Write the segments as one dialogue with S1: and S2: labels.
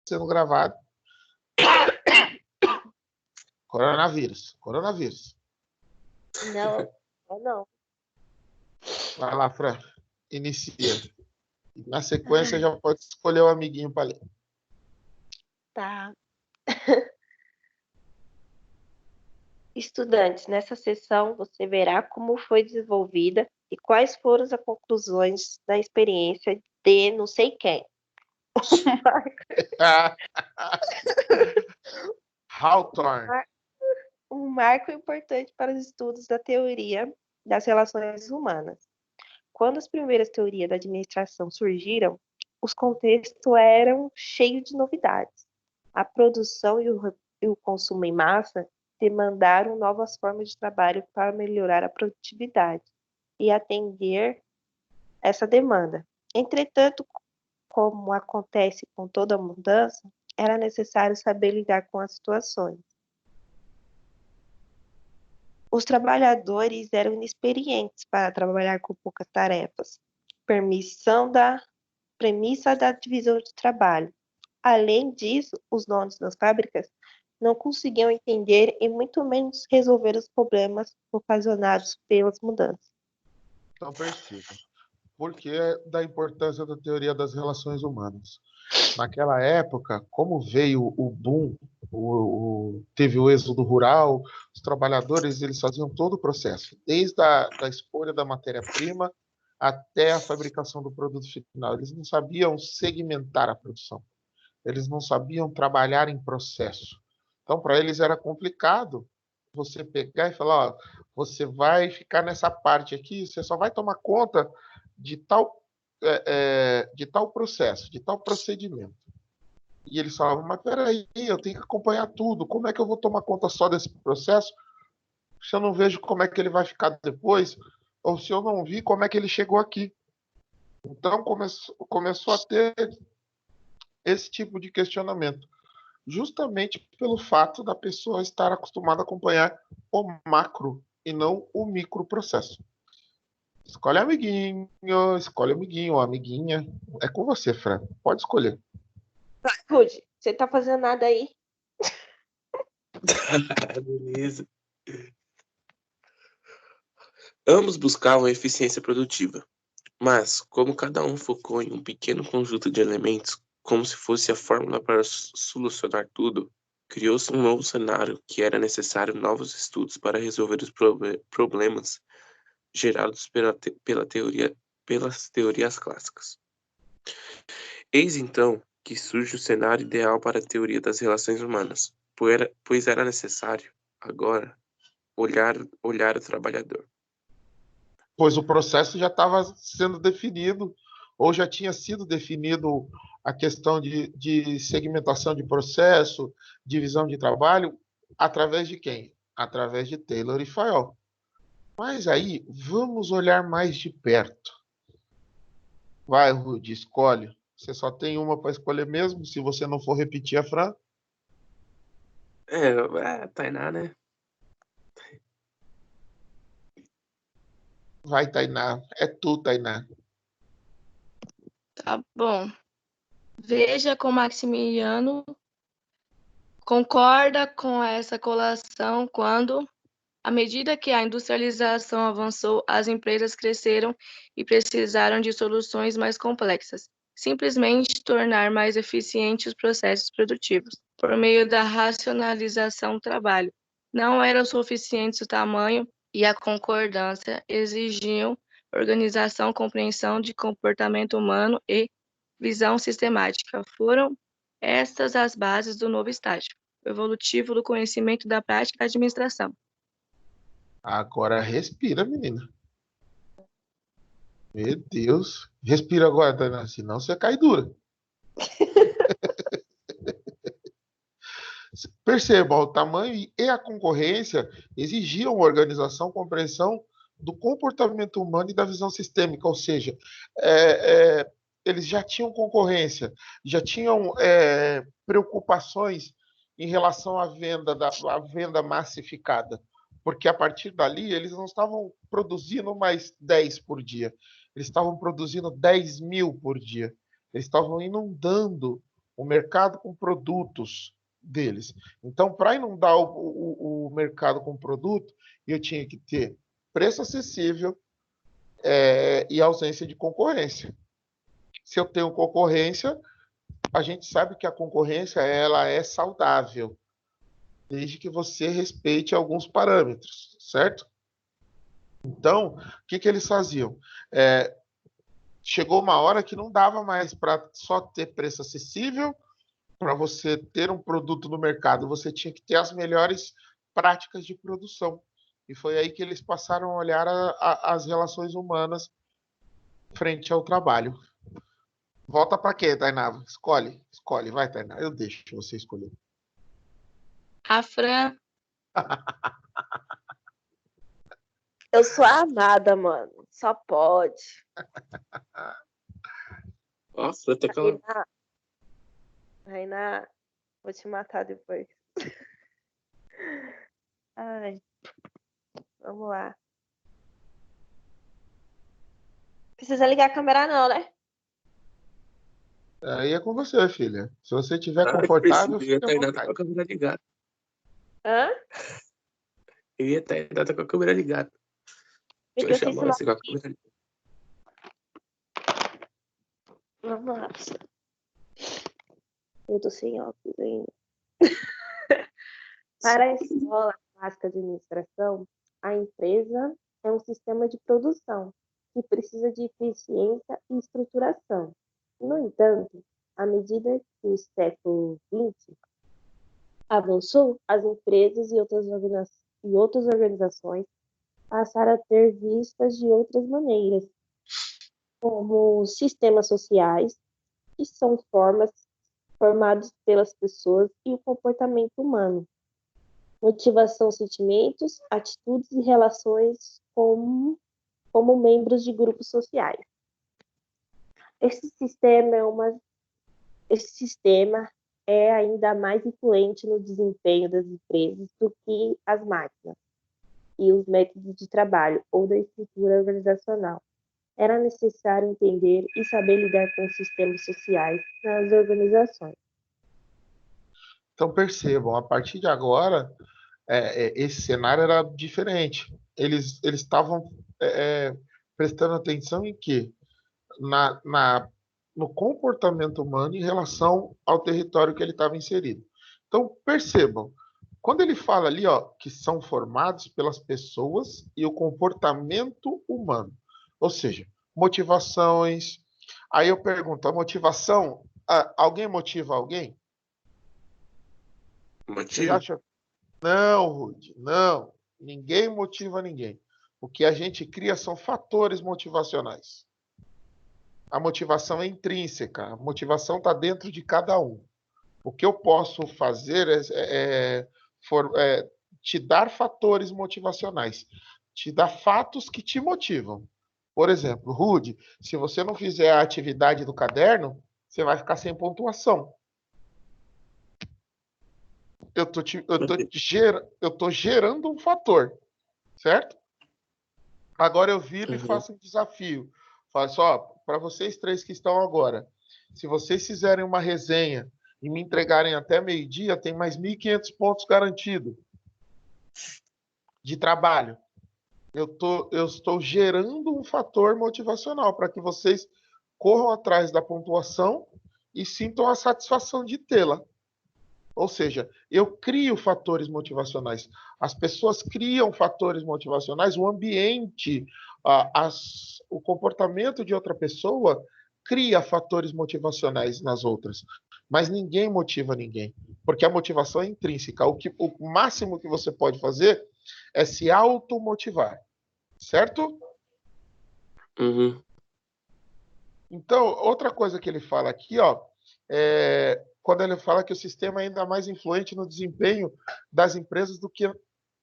S1: sendo gravado. Coronavírus.
S2: Não, não.
S1: Vai lá, Fran. Inicia. Na sequência, já pode escolher o amiguinho para ler.
S2: Tá. Estudantes, nessa sessão você verá como foi desenvolvida e quais foram as conclusões da experiência de não sei quem.
S1: Hawthorne.
S2: Um marco importante para os estudos da teoria das relações humanas. Quando as primeiras teorias da administração surgiram, os contextos eram cheios de novidades. A produção e o consumo em massa demandaram novas formas de trabalho para melhorar a produtividade e atender essa demanda. Entretanto, como acontece com toda mudança, era necessário saber lidar com as situações. Os trabalhadores eram inexperientes para trabalhar com poucas tarefas. Premissa da divisão de trabalho. Além disso, os donos das fábricas não conseguiam entender e muito menos resolver os problemas ocasionados pelas mudanças.
S1: Então, perceba. Por que da importância da teoria das relações humanas? Naquela época, como veio o boom, teve o êxodo rural, os trabalhadores eles faziam todo o processo, desde a escolha da matéria-prima até a fabricação do produto final. Eles não sabiam segmentar a produção. Eles não sabiam trabalhar em processo. Então, para eles era complicado você pegar e falar, ó, você vai ficar nessa parte aqui, você só vai tomar conta de tal processo, de tal procedimento. E eles falavam, mas peraí, eu tenho que acompanhar tudo. Como é que eu vou tomar conta só desse processo se eu não vejo como é que ele vai ficar depois? Ou se eu não vi como é que ele chegou aqui? Então começou a ter esse tipo de questionamento. Justamente pelo fato da pessoa estar acostumada a acompanhar o macro e não o micro processo. Escolhe amiguinho ou amiguinha. É com você, Fran. Pode escolher.
S2: Rude, você tá fazendo nada aí?
S3: Beleza. Ambos buscavam eficiência produtiva, mas, como cada um focou em um pequeno conjunto de elementos, como se fosse a fórmula para solucionar tudo, criou-se um novo cenário que era necessário novos estudos para resolver os problemas gerados pelas teorias clássicas. Eis então que surge o cenário ideal para a teoria das relações humanas, pois era necessário, agora, olhar o trabalhador.
S1: Pois o processo já estava sendo definido, ou já tinha sido definido a questão de segmentação de processo, divisão de trabalho, através de quem? Através de Taylor e Fayol. Mas aí, vamos olhar mais de perto. Vai, Rudy, escolhe. Você só tem uma para escolher mesmo, se você não for repetir a Fran.
S3: Tainá, né?
S1: Vai, Tainá. É tu, Tainá.
S4: Tá bom. Veja como Maximiliano concorda com essa colação quando, à medida que a industrialização avançou, as empresas cresceram e precisaram de soluções mais complexas. Simplesmente tornar mais eficientes os processos produtivos, por meio da racionalização do trabalho. Não era suficiente o tamanho e a concordância, exigiam organização, compreensão de comportamento humano e visão sistemática. Foram estas as bases do novo estágio evolutivo do conhecimento da prática da administração.
S1: Agora respira, menina. Meu Deus. Respira agora, Tainá, senão você cai dura. Perceba, o tamanho e a concorrência exigiam organização, compreensão do comportamento humano e da visão sistêmica, ou seja, eles já tinham concorrência, já tinham preocupações em relação à venda massificada, porque a partir dali eles não estavam produzindo mais 10 por dia, eles estavam produzindo 10 mil por dia, eles estavam inundando o mercado com produtos deles. Então, para inundar o mercado com produto, eu tinha que ter preço acessível e ausência de concorrência. Se eu tenho concorrência, a gente sabe que a concorrência ela é saudável, desde que você respeite alguns parâmetros, certo? Então, o que eles faziam? Chegou uma hora que não dava mais para só ter preço acessível. Para você ter um produto no mercado, você tinha que ter as melhores práticas de produção. E foi aí que eles passaram a olhar as relações humanas frente ao trabalho. Volta para quê, Tainá? Escolhe, vai, Tainá. Eu deixo você escolher.
S4: A Fran.
S2: Eu sou amada, mano. Só pode.
S3: Nossa, até que ela...
S2: Rainá, vou te matar depois. Ai, vamos lá. Precisa ligar a câmera não, né?
S1: Aí é com você, filha. Se você estiver
S3: Claro que
S1: confortável,
S3: precisa. Eu ia
S1: fique à
S3: estar ainda com
S1: vontade.
S3: a câmera ligada.
S2: Hã?
S3: Eu ia estar ainda com a câmera ligada. Deixa eu chamar você com a câmera ligada.
S2: Vamos lá. Eu tô sem óculos ainda. Para a Escola Básica de Administração, a empresa é um sistema de produção que precisa de eficiência e estruturação. No entanto, à medida que o século XX avançou, as empresas e outras organizações passaram a ter vistas de outras maneiras, como sistemas sociais, que são formados pelas pessoas e o comportamento humano. Motivação, sentimentos, atitudes e relações como membros de grupos sociais. Esse sistema é ainda mais influente no desempenho das empresas do que as máquinas e os métodos de trabalho ou da estrutura organizacional. Era necessário entender e saber lidar com os sistemas sociais nas organizações.
S1: Então percebam, a partir de agora, esse cenário era diferente. Eles estavam prestando atenção em quê? No comportamento humano em relação ao território que ele estava inserido. Então percebam, quando ele fala ali, ó, que são formados pelas pessoas e o comportamento humano, ou seja, motivações. Aí eu pergunto, a motivação, alguém motiva alguém? Vocês
S3: Motivo?
S1: acham? Não, Rude, não. Ninguém motiva ninguém. O que a gente cria são fatores motivacionais. A motivação é intrínseca. A motivação está dentro de cada um. O que eu posso fazer é te dar fatores motivacionais. Te dar fatos que te motivam. Por exemplo, Rude, se você não fizer a atividade do caderno, você vai ficar sem pontuação. Eu tô gerando um fator, certo? Agora eu viro e faço um desafio. Falo só, para vocês três que estão agora, se vocês fizerem uma resenha e me entregarem até meio-dia, tem mais 1.500 pontos garantidos de trabalho. Eu estou gerando um fator motivacional para que vocês corram atrás da pontuação e sintam a satisfação de tê-la. Ou seja, eu crio fatores motivacionais. As pessoas criam fatores motivacionais, o ambiente, o comportamento de outra pessoa cria fatores motivacionais nas outras. Mas ninguém motiva ninguém, porque a motivação é intrínseca. O máximo que você pode fazer é se automotivar, certo?
S3: Uhum.
S1: Então, outra coisa que ele fala aqui, ó, quando ele fala que o sistema é ainda mais influente no desempenho das empresas do que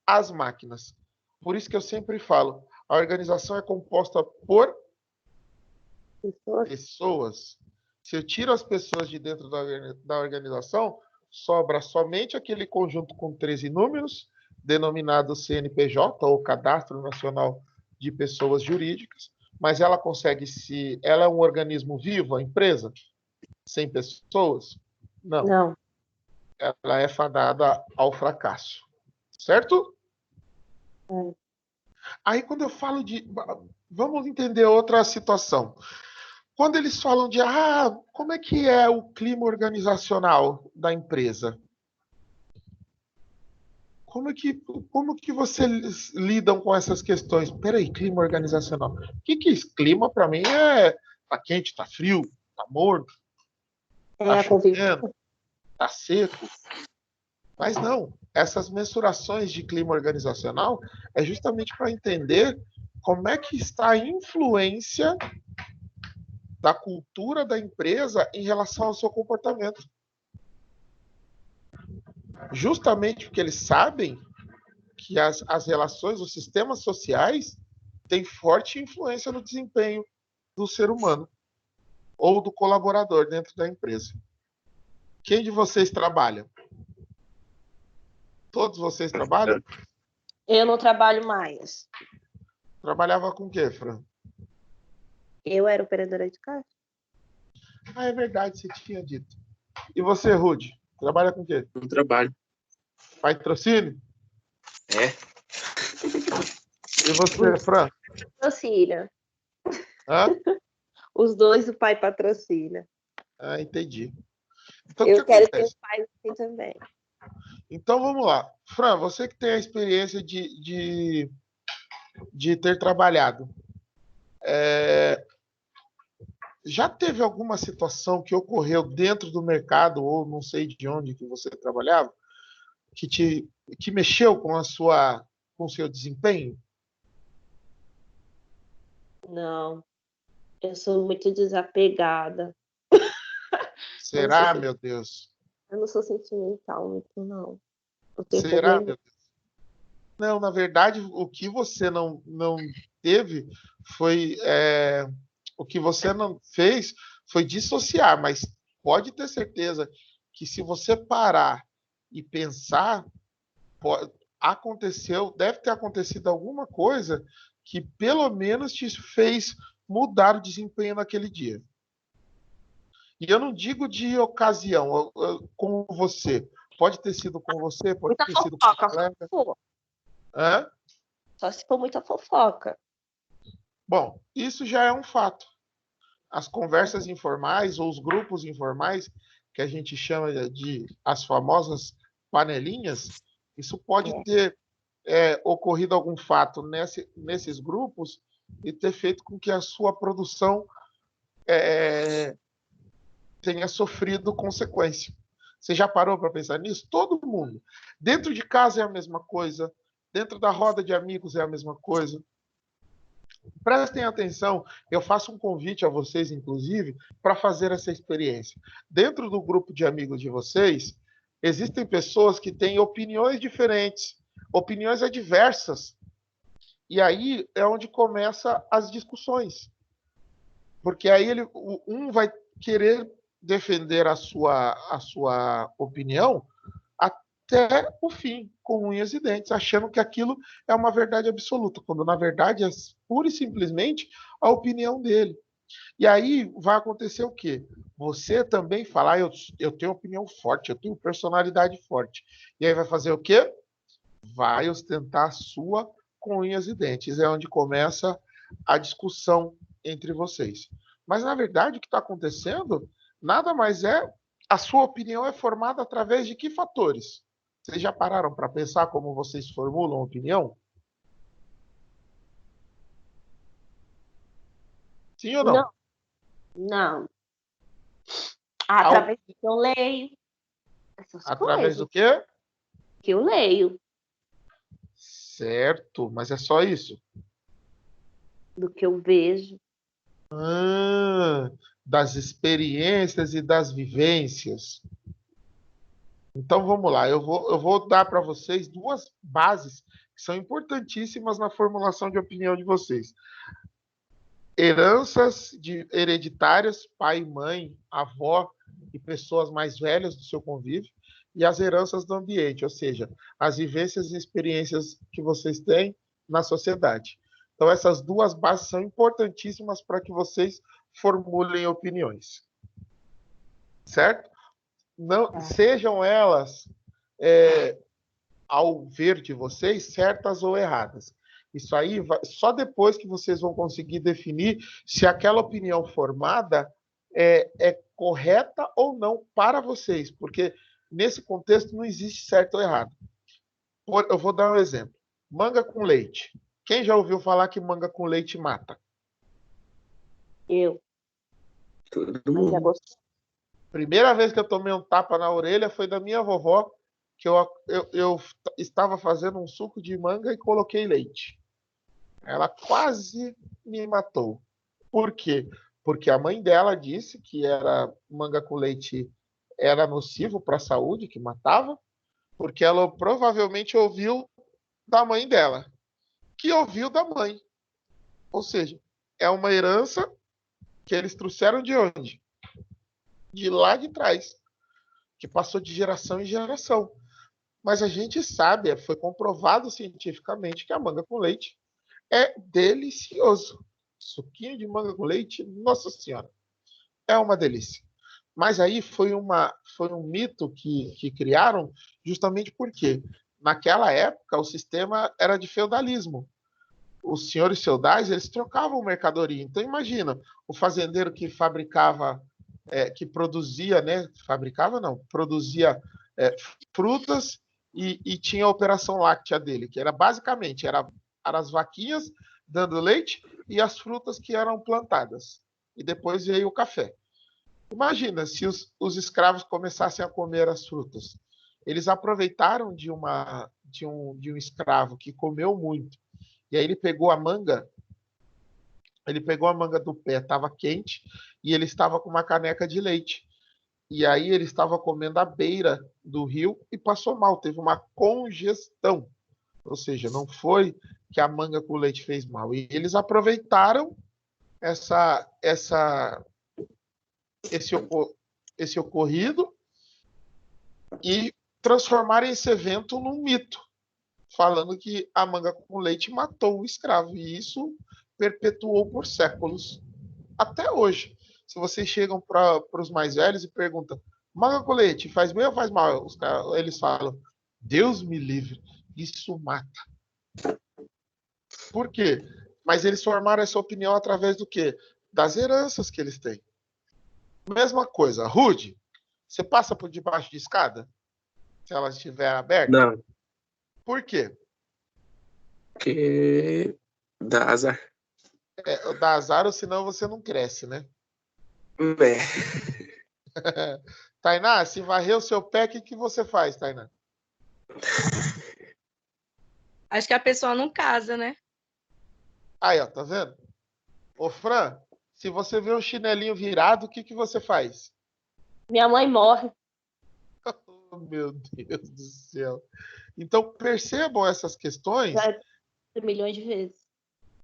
S1: as máquinas. Por isso que eu sempre falo, a organização é composta por pessoas. Se eu tiro as pessoas de dentro da organização, sobra somente aquele conjunto com 13 números, denominado CNPJ, ou Cadastro Nacional de Pessoas Jurídicas, mas ela é um organismo vivo, a empresa, sem pessoas? Não,
S2: Não.
S1: ela é fadada ao fracasso. Certo?
S2: É.
S1: Aí quando eu falo de... Vamos entender outra situação. Quando eles falam de como é que é o clima organizacional da empresa? Como que vocês lidam com essas questões? Peraí, clima organizacional. O que é isso? Clima para mim tá quente, tá frio, tá morno, tá
S2: É a convivência.
S1: chovendo, tá seco. Mas não, essas mensurações de clima organizacional é justamente para entender como é que está a influência da cultura da empresa em relação ao seu comportamento. Justamente porque eles sabem que as relações, os sistemas sociais têm forte influência no desempenho do ser humano ou do colaborador dentro da empresa. Quem de vocês trabalha? Todos vocês trabalham?
S2: Eu não trabalho mais.
S1: Trabalhava com o quê, Fran?
S2: Eu era operadora de caixa.
S1: É verdade, você tinha dito. E você, Rude? Trabalha com o quê?
S3: No trabalho.
S1: Patrocínio?
S3: É.
S1: E você, Fran?
S2: Patrocina.
S1: Hã?
S2: Os dois o pai patrocina.
S1: Entendi. Então, o
S2: Eu
S1: que
S2: quero ter
S1: acontece?
S2: um pai assim também.
S1: Então, vamos lá. Fran, você que tem a experiência de ter trabalhado, já teve alguma situação que ocorreu dentro do mercado, ou não sei de onde que você trabalhava, que mexeu com com o seu desempenho?
S2: Não, eu sou muito desapegada.
S1: Será, meu Deus?
S2: Eu não sou sentimental muito, não. Eu tenho
S1: Será,
S2: problema.
S1: meu Deus? Não, na verdade, o que você não teve foi. O que você não fez foi dissociar, mas pode ter certeza que se você parar e pensar, deve ter acontecido alguma coisa que pelo menos te fez mudar o desempenho naquele dia. E eu não digo de ocasião, com você. Pode ter sido com você, pode
S2: Muita
S1: ter sido com
S2: fofoca.
S1: um colega.
S2: Hã? Só se for muita fofoca.
S1: Bom, isso já é um fato. As conversas informais ou os grupos informais, que a gente chama de as famosas panelinhas, isso pode ter ocorrido algum fato nesses grupos e ter feito com que a sua produção tenha sofrido consequência. Você já parou para pensar nisso? Todo mundo. Dentro de casa é a mesma coisa, dentro da roda de amigos é a mesma coisa. Prestem atenção, eu faço um convite a vocês, inclusive, para fazer essa experiência. Dentro do grupo de amigos de vocês, existem pessoas que têm opiniões diferentes, opiniões adversas. E aí é onde começam as discussões. Porque aí um vai querer defender a sua opinião até o fim, com unhas e dentes, achando que aquilo é uma verdade absoluta, quando na verdade é pura e simplesmente a opinião dele. E aí vai acontecer o quê? Você também falar, eu tenho opinião forte, eu tenho personalidade forte. E aí vai fazer o quê? Vai ostentar a sua com unhas e dentes. É onde começa a discussão entre vocês. Mas na verdade o que está acontecendo nada mais é a sua opinião é formada através de que fatores? Vocês já pararam para pensar como vocês formulam opinião? Sim ou não?
S2: Não. Não. Através do que eu leio. Essas
S1: Através
S2: coisas.
S1: do quê?
S2: Que eu leio.
S1: Certo, mas é só isso?
S2: Do que eu vejo.
S1: Das experiências e das vivências. Então vamos lá, eu vou dar para vocês duas bases que são importantíssimas na formulação de opinião de vocês. Heranças hereditárias, pai, mãe, avó e pessoas mais velhas do seu convívio, e as heranças do ambiente, ou seja, as vivências e experiências que vocês têm na sociedade. Então essas duas bases são importantíssimas para que vocês formulem opiniões. Certo? não sejam elas, ao ver de vocês, certas ou erradas. Isso aí, só depois que vocês vão conseguir definir se aquela opinião formada é correta ou não para vocês, porque nesse contexto não existe certo ou errado. Eu vou dar um exemplo. Manga com leite. Quem já ouviu falar que manga com leite mata?
S2: Eu.
S3: Todo
S2: Mas já
S3: mundo.
S2: gostei.
S1: Primeira vez que eu tomei um tapa na orelha foi da minha vovó, que eu estava fazendo um suco de manga e coloquei leite. Ela quase me matou. Por quê? Porque a mãe dela disse que era manga com leite era nocivo para a saúde, que matava, porque ela provavelmente ouviu da mãe dela, que ouviu da mãe. Ou seja, é uma herança que eles trouxeram de onde? De lá de trás, que passou de geração em geração. Mas a gente sabe, foi comprovado cientificamente que a manga com leite é delicioso. Suquinho de manga com leite, nossa senhora, é uma delícia. Mas aí foi um mito que criaram justamente porque naquela época o sistema era de feudalismo. Os senhores feudais, eles trocavam mercadoria. Então imagina, o fazendeiro que fabricava, que produzia, né? Fabricava não, produzia frutas e tinha a operação láctea dele, que era basicamente era as vaquinhas dando leite e as frutas que eram plantadas. E depois veio o café. Imagina se os escravos começassem a comer as frutas. Eles aproveitaram de um escravo que comeu muito. E aí ele pegou a manga do pé, estava quente, e ele estava com uma caneca de leite. E aí ele estava comendo à beira do rio e passou mal, teve uma congestão. Ou seja, não foi que a manga com leite fez mal. E eles aproveitaram esse ocorrido e transformaram esse evento num mito, falando que a manga com leite matou o escravo. E isso perpetuou por séculos. Até hoje. Se vocês chegam para os mais velhos e perguntam, manga com leite faz bem ou faz mal? Eles falam, Deus me livre, isso mata. Por quê? Mas eles formaram essa opinião através do quê? Das heranças que eles têm. Mesma coisa, Rude, você passa por debaixo de escada? Se ela estiver aberta?
S3: Não,
S1: Por quê?
S3: porque dá azar.
S1: Dá azar ou senão você não cresce, né? Tainá, se varrer o seu pé, o que você faz, Tainá?
S4: Acho que a pessoa não casa, né?
S1: Aí, ó, tá vendo? Ô, Fran, se você vê um chinelinho virado, o que você faz?
S2: Minha mãe morre.
S1: Oh, meu Deus do céu. Então, percebam essas questões.
S2: Já milhões de vezes.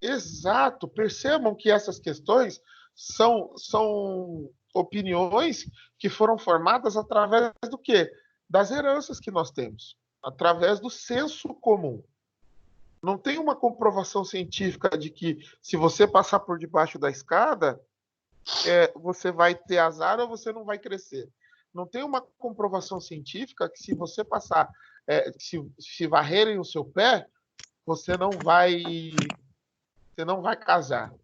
S1: Exato, percebam que essas questões são opiniões que foram formadas através do quê? Das heranças que nós temos, através do senso comum. Não tem uma comprovação científica de que se você passar por debaixo da escada, você vai ter azar ou você não vai crescer. Não tem uma comprovação científica que se você passar, se varrerem o seu pé, você não vai casar.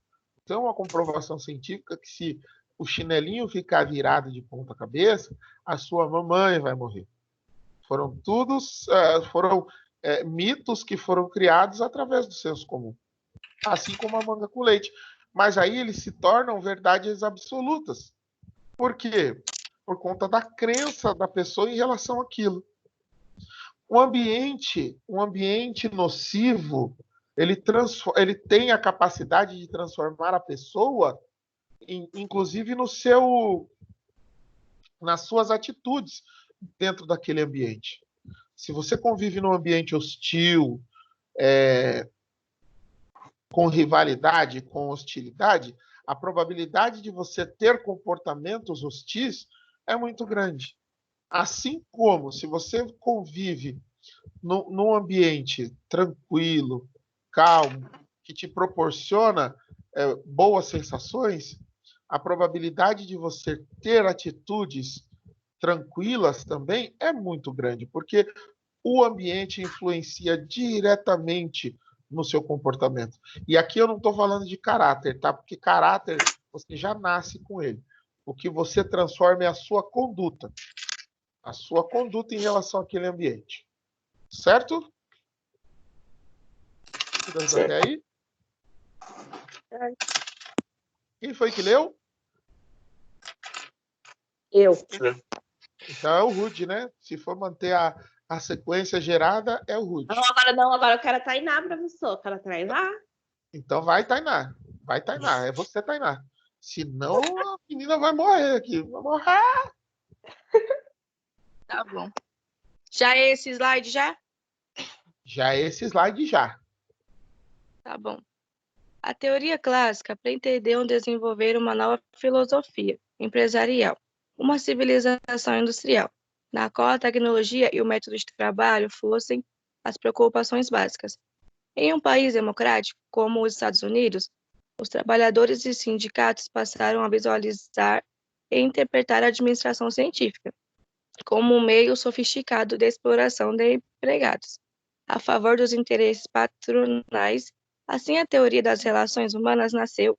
S1: Tem uma comprovação científica que se o chinelinho ficar virado de ponta cabeça, a sua mamãe vai morrer. Foram mitos que foram criados através do senso comum. Assim como a manga com leite. Mas aí eles se tornam verdades absolutas. Por quê? Por conta da crença da pessoa em relação àquilo. Um ambiente nocivo, ele tem a capacidade de transformar a pessoa, inclusive nas suas atitudes dentro daquele ambiente. Se você convive num ambiente hostil, com rivalidade, com hostilidade, a probabilidade de você ter comportamentos hostis é muito grande. Assim como se você convive num ambiente tranquilo, calmo, que te proporciona boas sensações, a probabilidade de você ter atitudes tranquilas também é muito grande, porque o ambiente influencia diretamente no seu comportamento. E aqui eu não estou falando de caráter, tá? Porque caráter você já nasce com ele. O que você transforma é a sua conduta. A sua conduta em relação àquele ambiente. Certo?
S3: Certo.
S1: Até aí? Quem foi que leu?
S2: Eu.
S1: Então é o Rude, né? Se for manter a sequência gerada, é o Rude.
S2: Agora eu quero a Tainá, professor. Quero a Tainá.
S1: Então vai, Tainá. Vai, Tainá. É você, Tainá. Senão a menina vai morrer aqui. Vai morrer.
S4: Tá bom. Já é esse slide já?
S1: Já é esse slide já.
S4: Tá bom. A teoria clássica pretendeu desenvolver uma nova filosofia empresarial, uma civilização industrial, na qual a tecnologia e o método de trabalho fossem as preocupações básicas. Em um país democrático como os Estados Unidos, os trabalhadores e sindicatos passaram a visualizar e interpretar a administração científica como um meio sofisticado de exploração de empregados, a favor dos interesses patronais. Assim, a teoria das relações humanas nasceu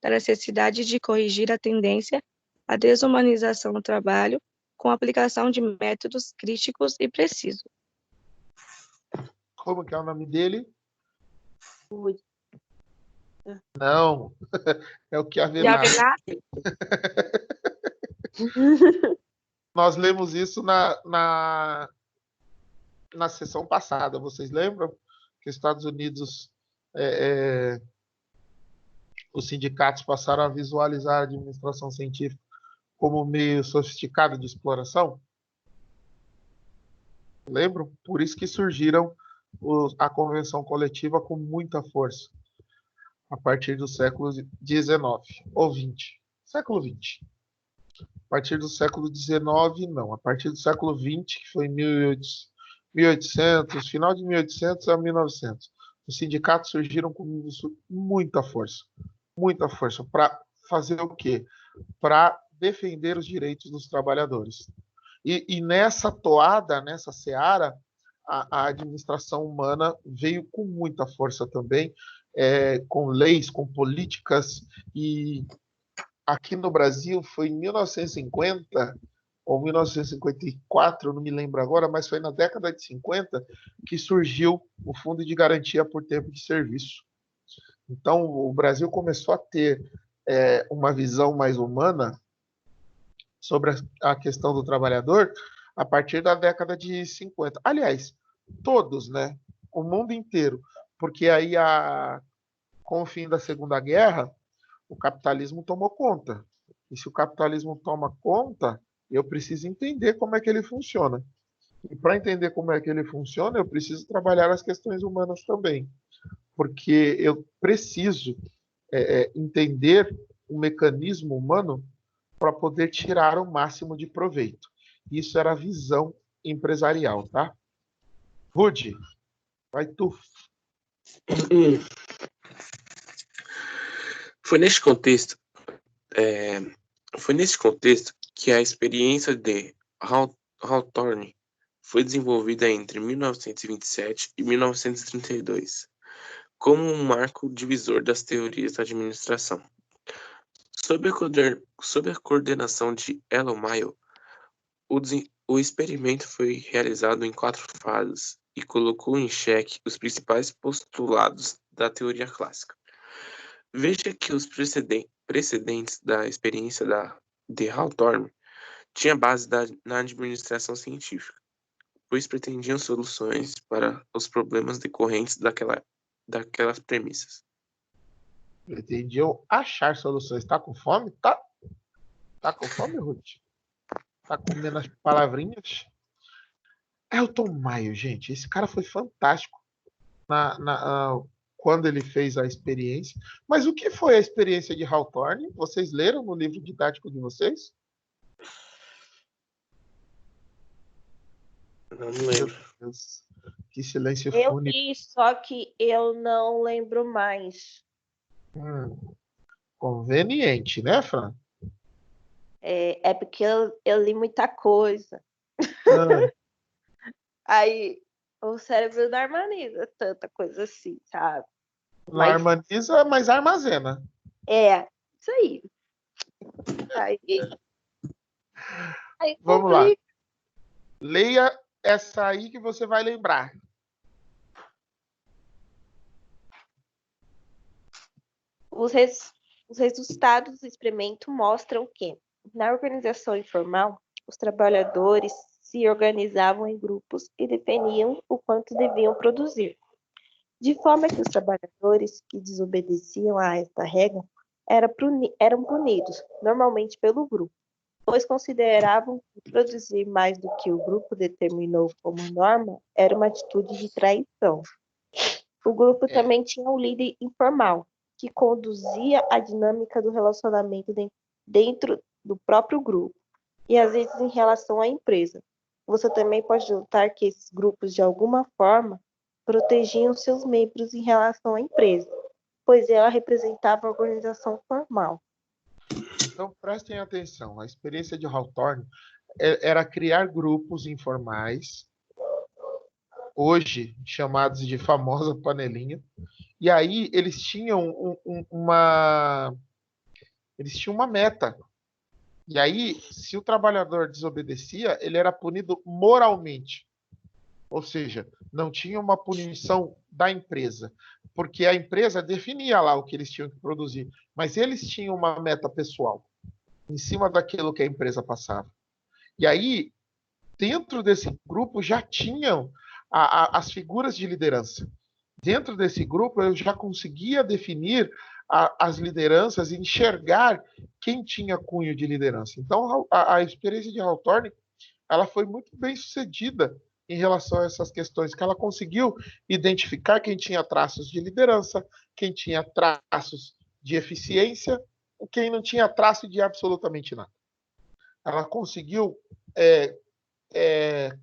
S4: da necessidade de corrigir a tendência à desumanização do trabalho com a aplicação de métodos críticos e precisos.
S1: Como que é o nome dele?
S2: Rude.
S1: Não. É o que
S4: Já
S1: haverá. Nós lemos isso na sessão passada. Vocês lembram? Que os Estados Unidos, os sindicatos passaram a visualizar a administração científica como meio sofisticado de exploração? Lembram? Por isso que surgiram a convenção coletiva com muita força, a partir do século XIX ou XX. Século XX. A partir do século XIX, não. A partir do século XX, que foi em 1800, final de 1800 a 1900, os sindicatos surgiram com muita força. Muita força. Para fazer o quê? Para defender os direitos dos trabalhadores. E nessa toada, nessa seara, a administração humana veio com muita força também, com leis, com políticas, e aqui no Brasil foi em 1950 ou 1954, não me lembro agora, mas foi na década de 50 que surgiu o Fundo de Garantia por Tempo de Serviço. Então, o Brasil começou a ter uma visão mais humana sobre a questão do trabalhador a partir da década de 50. Aliás, todos, né? O mundo inteiro. Porque aí, com o fim da Segunda Guerra, o capitalismo tomou conta. E se o capitalismo toma conta, eu preciso entender como é que ele funciona. E para entender como é que ele funciona, eu preciso trabalhar as questões humanas também. Porque eu preciso entender o mecanismo humano para poder tirar o máximo de proveito. Isso era a visão empresarial, tá? Rude, vai tu.
S3: Foi neste contexto que a experiência de Hawthorne foi desenvolvida entre 1927 e 1932, como um marco divisor das teorias da administração. Sob a coordenação de Elon Mayo, o experimento foi realizado em 4 fases e colocou em xeque os principais postulados da teoria clássica. Veja que os precedentes da experiência de Hawthorne tinham base na administração científica, pois pretendiam soluções para os problemas decorrentes daquelas premissas.
S1: Pretendiam achar soluções. Tá com fome? Tá com fome, Ruth? Tá comendo as palavrinhas? Elton Mayo, gente. Esse cara foi fantástico quando ele fez a experiência. Mas o que foi a experiência de Hawthorne? Vocês leram no livro didático de vocês?
S3: Não lembro.
S1: Que silêncio
S2: Eu
S1: fúnebre.
S2: li, só que eu não lembro mais.
S1: Conveniente, né, Fran?
S2: É porque eu li muita coisa.
S1: Ah,
S2: Aí o cérebro não harmoniza tanta coisa assim, sabe?
S1: não
S2: Mas
S1: harmoniza, mas armazena.
S2: isso aí. Aí, aí
S1: Vamos lá.
S2: complica.
S1: Leia essa aí que você vai lembrar.
S2: Os resultados do experimento mostram que, na organização informal, os trabalhadores se organizavam em grupos e definiam o quanto deviam produzir, de forma que os trabalhadores que desobedeciam a esta regra eram punidos, normalmente pelo grupo, pois consideravam que produzir mais do que o grupo determinou como norma era uma atitude de traição. O grupo
S1: É,
S2: também tinha um líder informal, que conduzia a dinâmica do relacionamento dentro do próprio grupo, e às vezes em relação à empresa. Você também pode notar que esses grupos, de alguma forma, protegiam seus membros em relação à empresa, pois ela representava a organização formal.
S1: então prestem atenção. A experiência de Hawthorne era criar grupos informais, hoje chamados de famosa panelinha. E aí eles tinham uma meta. E aí, se o trabalhador desobedecia, ele era punido moralmente. Ou seja, não tinha uma punição da empresa, porque a empresa definia lá o que eles tinham que produzir, mas eles tinham uma meta pessoal em cima daquilo que a empresa passava. E aí, dentro desse grupo já tinham as figuras de liderança. Dentro desse grupo eu já conseguia definir as lideranças e enxergar quem tinha cunho de liderança. Então a experiência de Hawthorne ela foi muito bem sucedida em relação a essas questões, que ela conseguiu identificar quem tinha traços de liderança, quem tinha traços de eficiência, quem não tinha traço de absolutamente nada. Ela conseguiu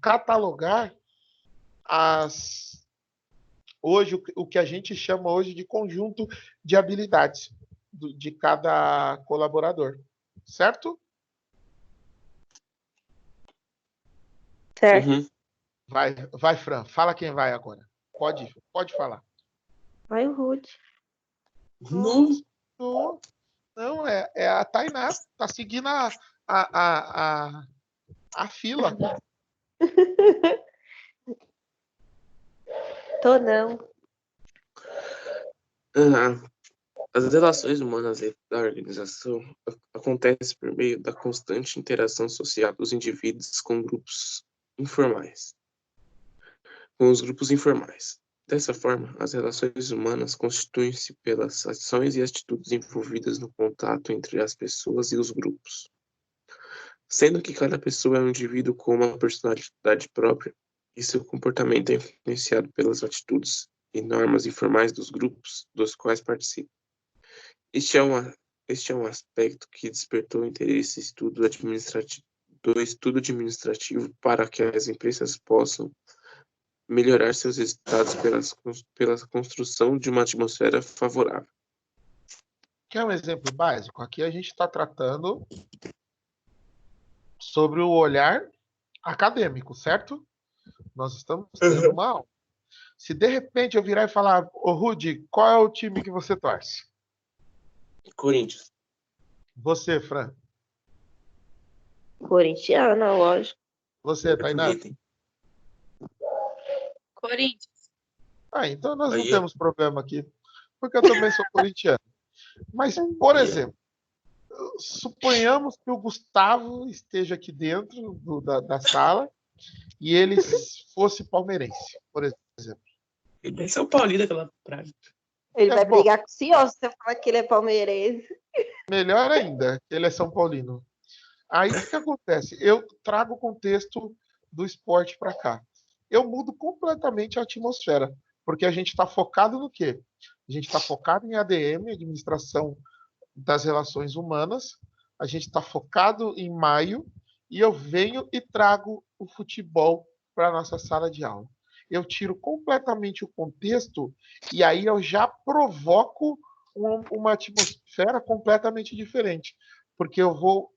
S1: catalogar hoje o que a gente chama hoje de conjunto de habilidades de cada colaborador, certo?
S2: Certo?
S3: Uhum.
S1: Vai, Fran, fala quem vai agora. Pode falar.
S2: Vai o Rude.
S3: Não.
S1: Não, é a Tainá, tá seguindo a fila.
S2: Tô não.
S3: Ah, as relações humanas dentro da organização acontecem por meio da constante interação social dos indivíduos com grupos informais. Com os grupos informais. Dessa forma, as relações humanas constituem-se pelas ações e atitudes envolvidas no contato entre as pessoas e os grupos. Sendo que cada pessoa é um indivíduo com uma personalidade própria, e seu comportamento é influenciado pelas atitudes e normas informais dos grupos dos quais participa. Este é um aspecto que despertou o interesse do estudo administrativo para que as empresas possam melhorar seus resultados pela construção de uma atmosfera favorável.
S1: Quer um exemplo básico? Aqui a gente está tratando sobre o olhar acadêmico, certo? Nós estamos tendo uma aula. Se de repente eu virar e falar, ô Rudy, qual é o time que você torce?
S3: Corinthians.
S1: Você, Fran.
S2: Corintiana, lógico.
S1: Você, Tainá.
S4: Corinthians.
S1: Então nós não
S3: Aí,
S1: temos problema aqui, porque eu também sou corintiano. Mas, por exemplo, suponhamos que o Gustavo esteja aqui dentro da sala e ele fosse palmeirense, por exemplo.
S3: ele é São Paulino daquela praia.
S2: Ele vai
S1: bom.
S2: brigar com o senhor se você falar que ele é palmeirense.
S1: Melhor ainda, que ele é São Paulino. Aí o que acontece? Eu trago o contexto do esporte para cá. Eu mudo completamente a atmosfera, porque a gente está focado no quê? A gente está focado em ADM, administração das relações humanas, a gente está focado em maio, e eu venho e trago o futebol para a nossa sala de aula. Eu tiro completamente o contexto e aí eu já provoco uma atmosfera completamente diferente, porque eu vou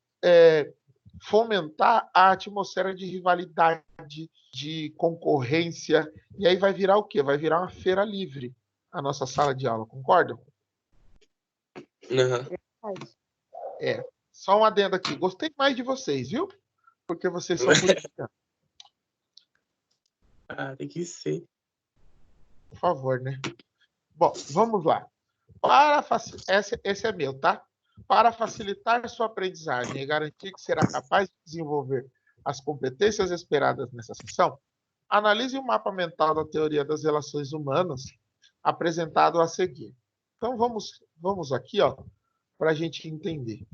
S1: fomentar a atmosfera de rivalidade, de concorrência, e aí vai virar o quê? Vai virar uma feira livre a nossa sala de aula, concordam?
S3: Uhum.
S1: Só um adendo aqui. Gostei mais de vocês, viu? Porque vocês são politicanos.
S3: Tem que ser.
S1: Por favor, né? Bom, vamos lá. Esse é meu, tá? Para facilitar sua aprendizagem e garantir que será capaz de desenvolver as competências esperadas nessa sessão, analise o mapa mental da teoria das relações humanas apresentado a seguir. Então, vamos aqui, para a gente entender.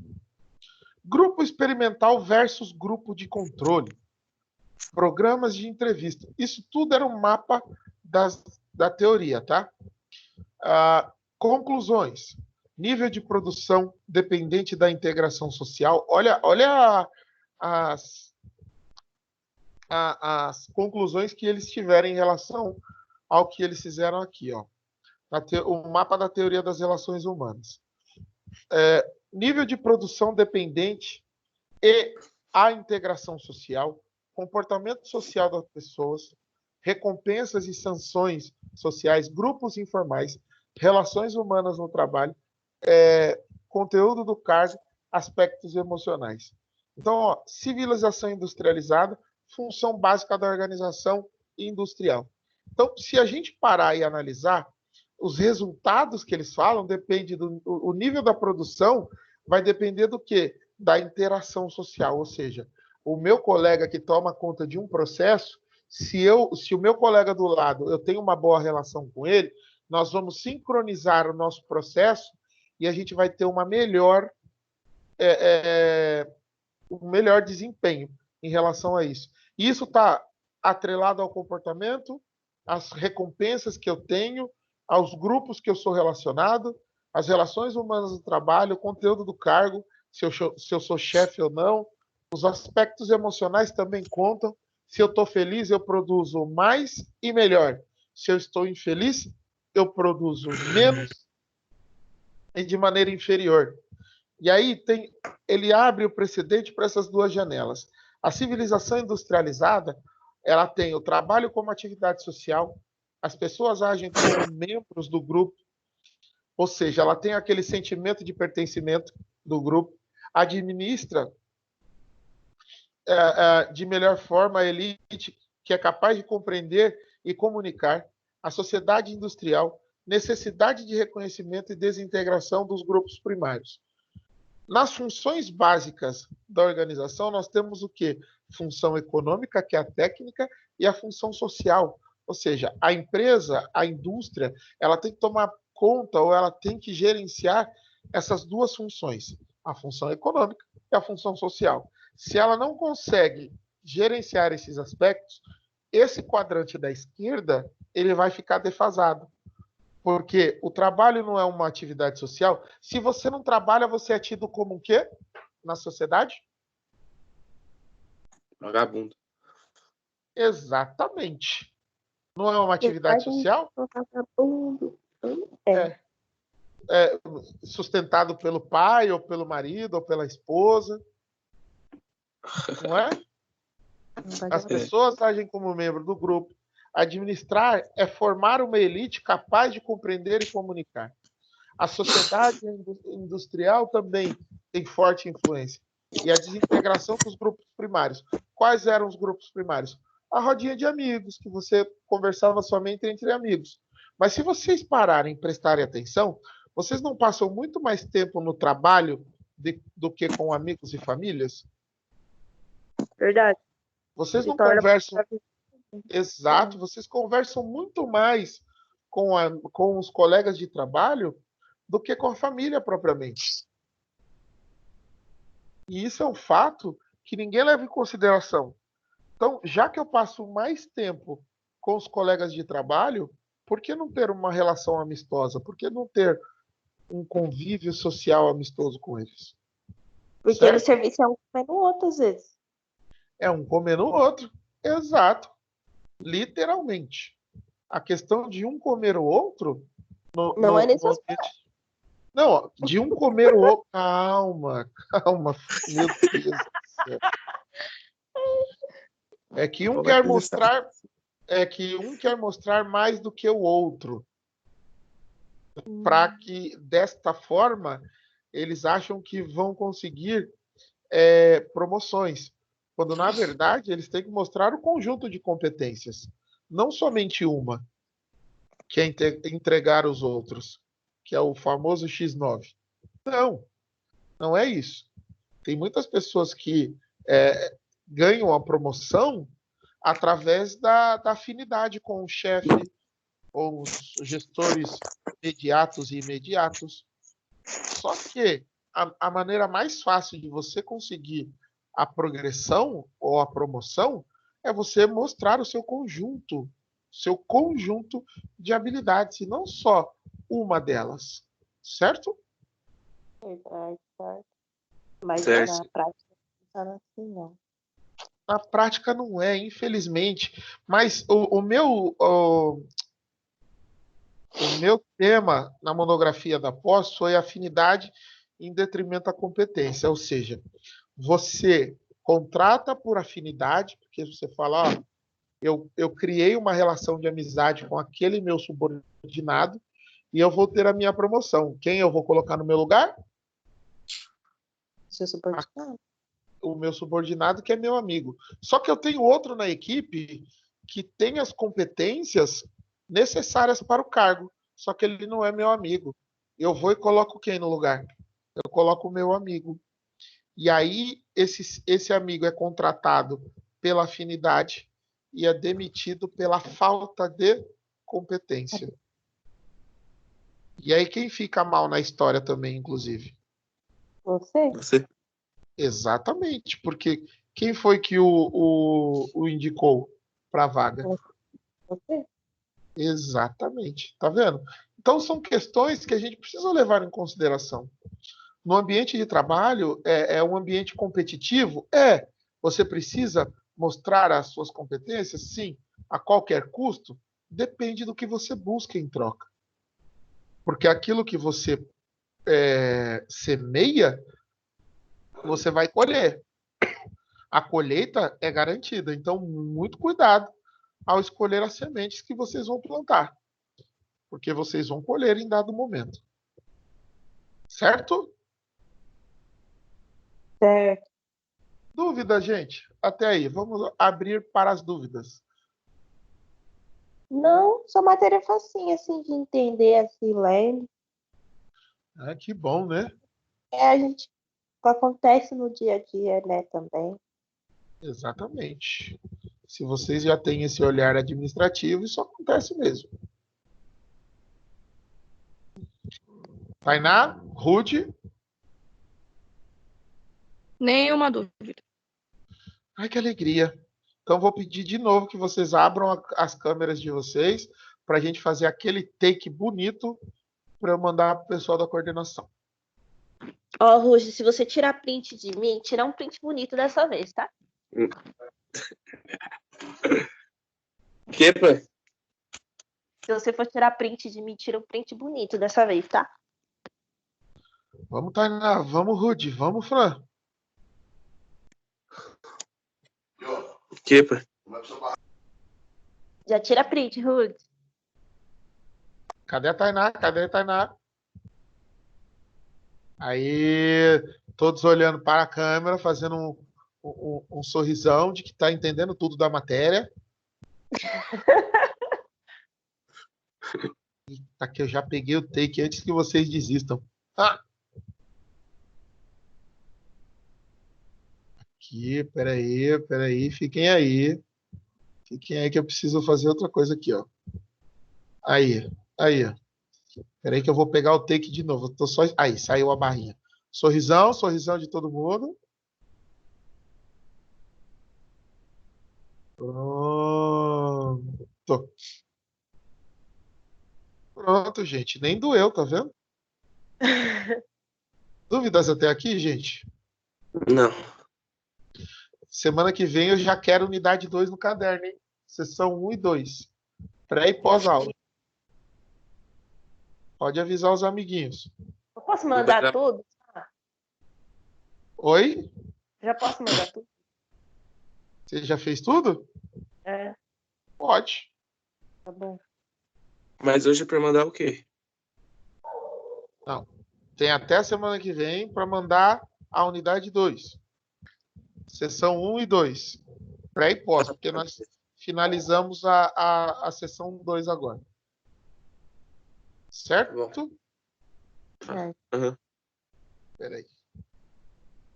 S1: Grupo experimental versus grupo de controle. Programas de entrevista. Isso tudo era um mapa da teoria, tá? Conclusões. Nível de produção dependente da integração social. Olha as conclusões que eles tiveram em relação ao que eles fizeram aqui, ó. O mapa da teoria das relações humanas. Nível de produção dependente e a integração social, comportamento social das pessoas, recompensas e sanções sociais, grupos informais, relações humanas no trabalho, conteúdo do cargo, aspectos emocionais. Então, civilização industrializada, função básica da organização industrial. Então, se a gente parar e analisar, os resultados que eles falam depende o nível da produção vai depender do quê? Da interação social, ou seja, o meu colega que toma conta de um processo, se o meu colega do lado, eu tenho uma boa relação com ele, nós vamos sincronizar o nosso processo e a gente vai ter um melhor desempenho em relação a isso. E isso está atrelado ao comportamento, às recompensas que eu tenho, aos grupos que eu sou relacionado, às relações humanas do trabalho, o conteúdo do cargo, se eu sou chefe ou não. Os aspectos emocionais também contam. Se eu estou feliz, eu produzo mais e melhor. Se eu estou infeliz, eu produzo menos e de maneira inferior. E aí ele abre o precedente para essas duas janelas. A civilização industrializada, ela tem o trabalho como atividade social, as pessoas agem como membros do grupo, ou seja, ela tem aquele sentimento de pertencimento do grupo, administra de melhor forma a elite que é capaz de compreender e comunicar, a sociedade industrial, necessidade de reconhecimento e desintegração dos grupos primários. Nas funções básicas da organização, nós temos o quê? Função econômica, que é a técnica, e a função social. Ou seja, a empresa, a indústria, ela tem que tomar conta ou ela tem que gerenciar essas duas funções, a função econômica e a função social. Se ela não consegue gerenciar esses aspectos, esse quadrante da esquerda, ele vai ficar defasado. Porque o trabalho não é uma atividade social. Se você não trabalha, você é tido como o quê na sociedade?
S3: Vagabundo.
S1: Exatamente. Não é uma atividade social?
S2: Vagabundo.
S1: Sustentado pelo pai, ou pelo marido, ou pela esposa. Não é? As pessoas agem como membro do grupo. Administrar é formar uma elite capaz de compreender e comunicar. A sociedade industrial também tem forte influência. E a desintegração dos grupos primários. Quais eram os grupos primários? A rodinha de amigos, que você conversava somente entre amigos. Mas se vocês pararem e prestarem atenção, vocês não passam muito mais tempo no trabalho do que com amigos e famílias?
S2: Verdade.
S1: Vocês não conversam... Exato, vocês conversam muito mais com os colegas de trabalho do que com a família propriamente. E isso é um fato que ninguém leva em consideração. Então, já que eu passo mais tempo com os colegas de trabalho, por que não ter uma relação amistosa? Por que não ter um convívio social amistoso com eles?
S2: Porque certo? No serviço é um comendo o outro, às vezes.
S1: É um comendo o outro, exato. Literalmente. A questão de um comer o outro...
S2: Não é necessário.
S1: Não, ó, de um comer o outro. Calma, calma. Meu Deus do céu. É que um quer mostrar, mais do que o outro, para que desta forma eles acham que vão conseguir promoções, quando na verdade eles têm que mostrar o conjunto de competências, não somente uma, que é entregar os outros, que é o famoso X9. Não, não é isso. Tem muitas pessoas que ganham a promoção através da afinidade com o chefe, ou os gestores imediatos e imediatos. Só que a maneira mais fácil de você conseguir a progressão ou a promoção é você mostrar o seu conjunto de habilidades, e não só uma delas. Certo?
S2: Verdade, certo. Mas
S3: Certo.
S2: na prática não funciona assim, não.
S1: Na prática não é, infelizmente. Mas o meu tema na monografia da pós foi afinidade em detrimento da competência. Ou seja, você contrata por afinidade, porque você fala, ó, eu criei uma relação de amizade com aquele meu subordinado e eu vou ter a minha promoção. Quem eu vou colocar no meu lugar?
S2: Seu subordinado.
S1: O meu subordinado, que é meu amigo. Só que eu tenho outro na equipe que tem as competências necessárias para o cargo, só que ele não é meu amigo. Eu vou e coloco quem no lugar? Eu coloco o meu amigo. E aí esse amigo é contratado pela afinidade e é demitido pela falta de competência. E aí quem fica mal na história também, inclusive?
S2: Você?
S3: Você.
S1: Exatamente, porque quem foi que o indicou para a vaga?
S2: Você?
S1: Exatamente, tá vendo? Então são questões que a gente precisa levar em consideração. No ambiente de trabalho, é um ambiente competitivo? É. Você precisa mostrar as suas competências? Sim. A qualquer custo? Depende do que você busca em troca. Porque aquilo que você semeia, você vai colher. A colheita é garantida. Então, muito cuidado ao escolher as sementes que vocês vão plantar. Porque vocês vão colher em dado momento. Certo?
S2: Certo.
S1: Dúvida, gente? Até aí. Vamos abrir para as dúvidas.
S2: Não, sua matéria é facinha, assim, de entender, assim, lendo.
S1: Ah, que bom, né?
S2: A gente acontece no dia a dia, né, também.
S1: Exatamente. Se vocês já têm esse olhar administrativo, isso acontece mesmo. Tainá, Rude.
S4: Nenhuma dúvida.
S1: Ai, que alegria. Então, vou pedir de novo que vocês abram as câmeras de vocês para a gente fazer aquele take bonito para eu mandar para o pessoal da coordenação.
S2: Ó, Ruge, se você tirar print de mim, tira um print bonito dessa vez, tá?
S3: Que, pai?
S2: Se você for tirar print de mim, tira um print bonito dessa vez, tá?
S1: Vamos, Tainá. Vamos, Rude. Vamos, Fran.
S3: Que, pai?
S2: Já tira print, Ruge.
S1: Cadê a Tainá? Cadê a Tainá? Aí, todos olhando para a câmera, fazendo um sorrisão de que está entendendo tudo da matéria. Aqui eu já peguei o take antes que vocês desistam. Ah! Aqui, peraí, fiquem aí. Fiquem aí que eu preciso fazer outra coisa aqui, ó. Aí, ó. Peraí que eu vou pegar o take de novo. Eu tô só... Aí, saiu a barrinha. Sorrisão de todo mundo. Pronto. Pronto, gente. Nem doeu, tá vendo? Dúvidas até aqui, gente?
S3: Não.
S1: Semana que vem eu já quero unidade 2 no caderno, hein? Sessão 1 e 2. Pré e pós-aula. Pode avisar os amiguinhos.
S2: Posso
S3: Não vai
S2: mandar
S3: dar-
S2: tudo?
S1: Oi?
S2: Já posso mandar tudo?
S1: Você já fez tudo?
S2: É,
S1: Pode.
S2: tá bom.
S3: Mas hoje é pra mandar o quê?
S1: Não. Tem até a semana que vem para mandar a unidade 2. Sessão 1 e 2. Pré e pós, porque nós finalizamos a sessão 2 agora. Certo?
S2: É.
S3: Aham.
S1: Peraí.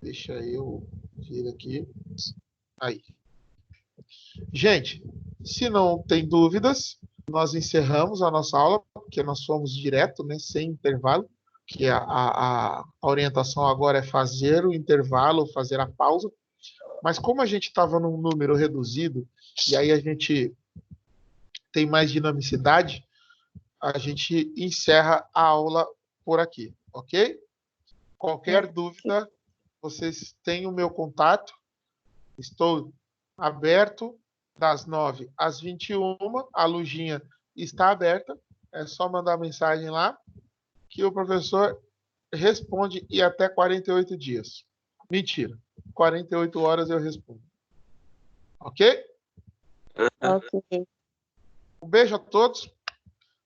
S1: Deixa eu vir aqui. Aí. Gente, se não tem dúvidas, nós encerramos a nossa aula, porque nós fomos direto, né, sem intervalo, que a orientação agora é fazer o intervalo, fazer a pausa. Mas como a gente estava num número reduzido, e aí a gente tem mais dinamicidade, a gente encerra a aula por aqui, ok? Qualquer dúvida, vocês têm o meu contato. Estou aberto das 9 às 21h. A lojinha está aberta. É só mandar mensagem lá que o professor responde em até 48 dias. Mentira. 48 horas eu respondo. Ok?
S2: Ok.
S1: Um beijo a todos.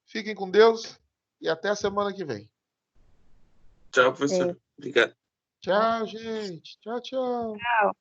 S1: Fiquem com Deus e até a semana que vem.
S3: Tchau, professor. Obrigado.
S1: Tchau, gente. Tchau, tchau.
S2: Tchau.